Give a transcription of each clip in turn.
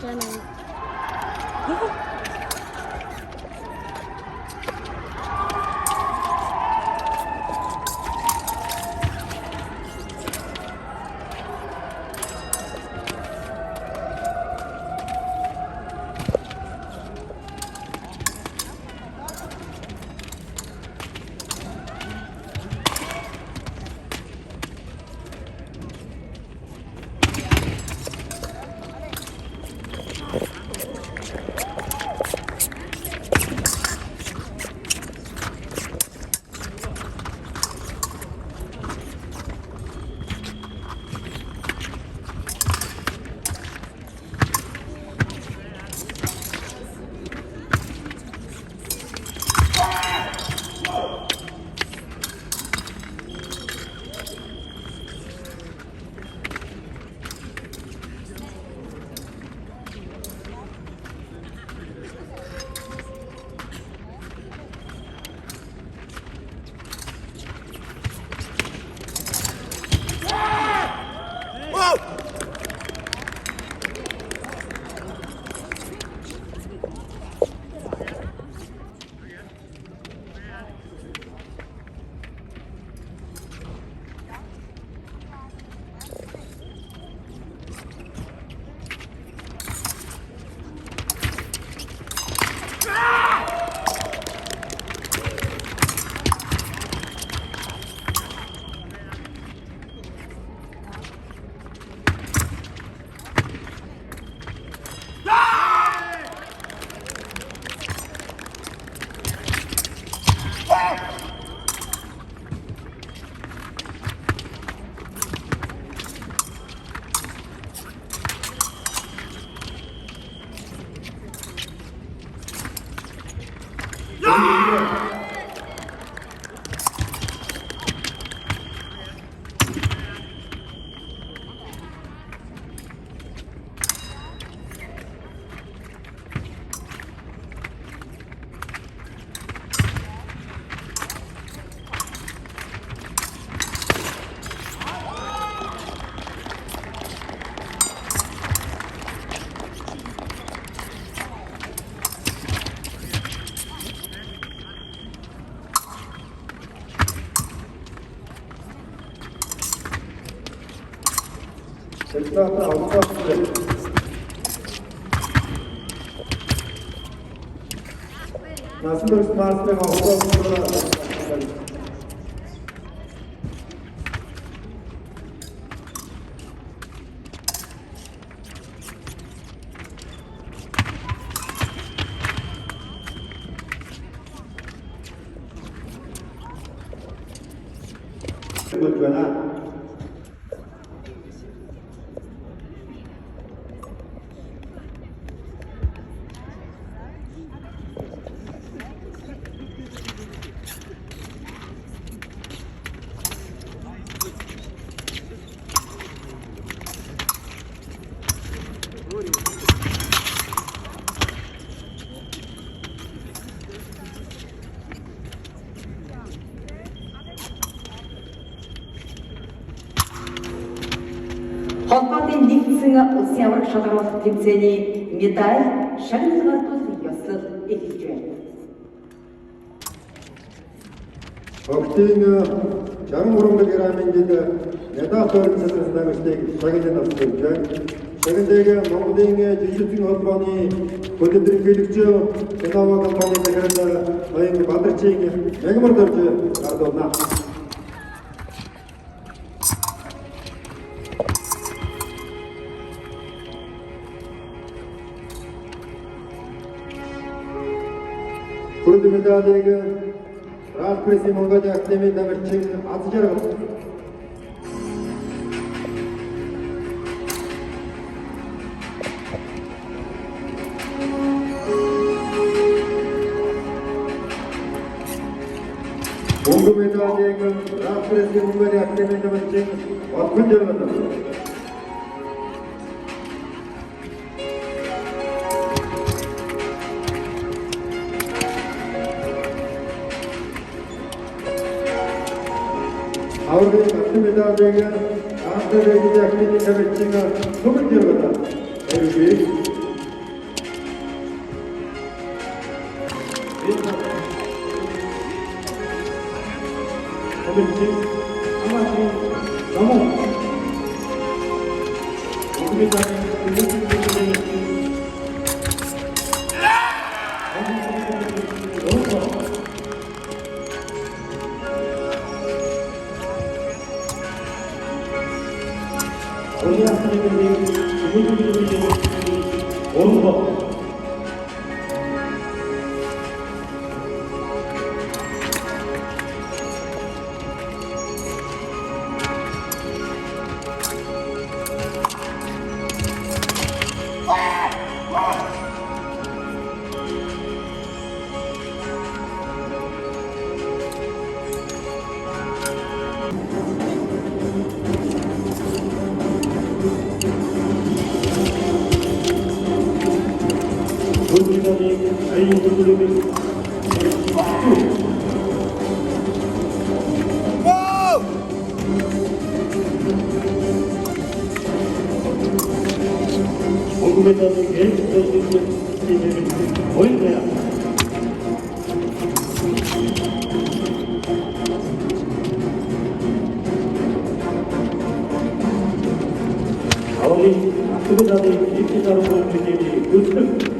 저는 Холбооны нэгдсэн улсын авраг шалгаруулах тэмцээний медаль шагнал гартуулах ёслол эхэлж байна. Октийн 63 кг-ийн медаль тооцоолсон намжтыг шагнал авсан байна. Шагналыг Монголын жижигхэн холбооны хөтөлбөрийн Сенава компани захирал Баян Бадарчин мягмар дорж гардуулна. Хүрд медалийг Ралпреси Монголын академийн намжчин аз жаргал. Бонго медалийг Ралпреси Монголын академийн намжчин Батхан жаргал. Аврагын алтан медалийг Антарэгдийн академийн намжчин Сүмэн жаргал. 대물증 아마추어 넘어 공급에다는 근력증 대물증 어린이 학생들이 주무주무주무주무 옳은 것 돌리다니 아이인 돌리는 공급에다는 계획적인 시스템을 보여줘야 아버지 학급에다는 일기자로 보여주기 그것은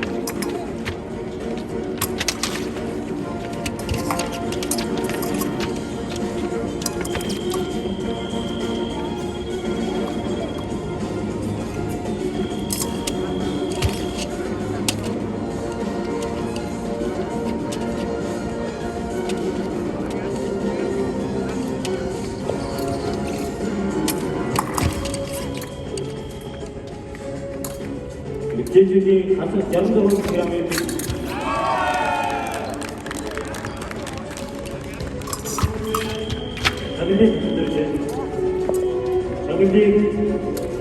제주지 가서 양도를 필요하면 자근데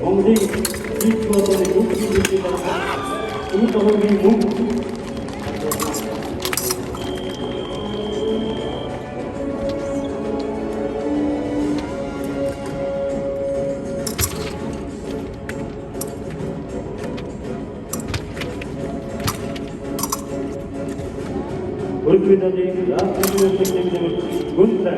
멍쟁이 일주어서는 욕심이 있다 우리가 몸 얼굴에다니 야구를 생명을 군다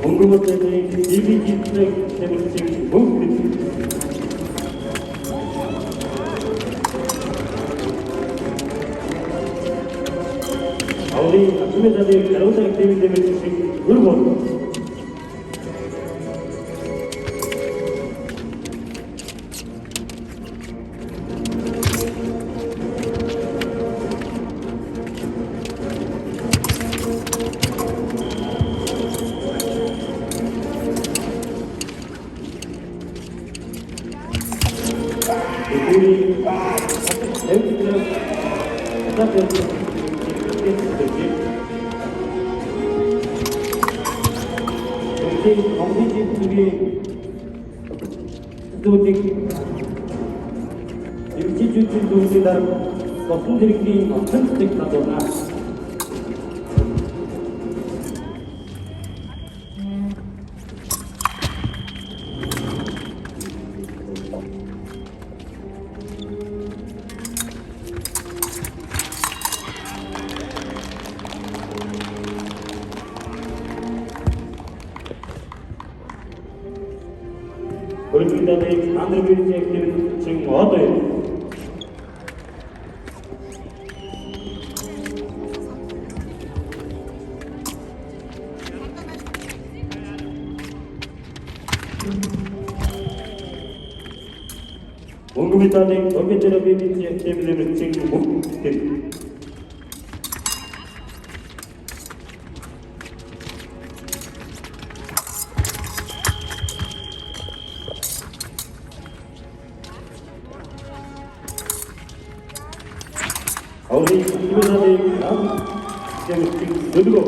공급을 때문에 이미지 때문에 지금 못 아우리 아침에자리 가로장 때문에 지금 울고 우리 대우들은 역시 정신집들이 수도직 임시주출도 우리가 것들이 선택하거나 Organizzazione Android Model 공급이다는 거기들의 비비지 때문에 챙기고 있습니다. 우리 이번에 지금 누르고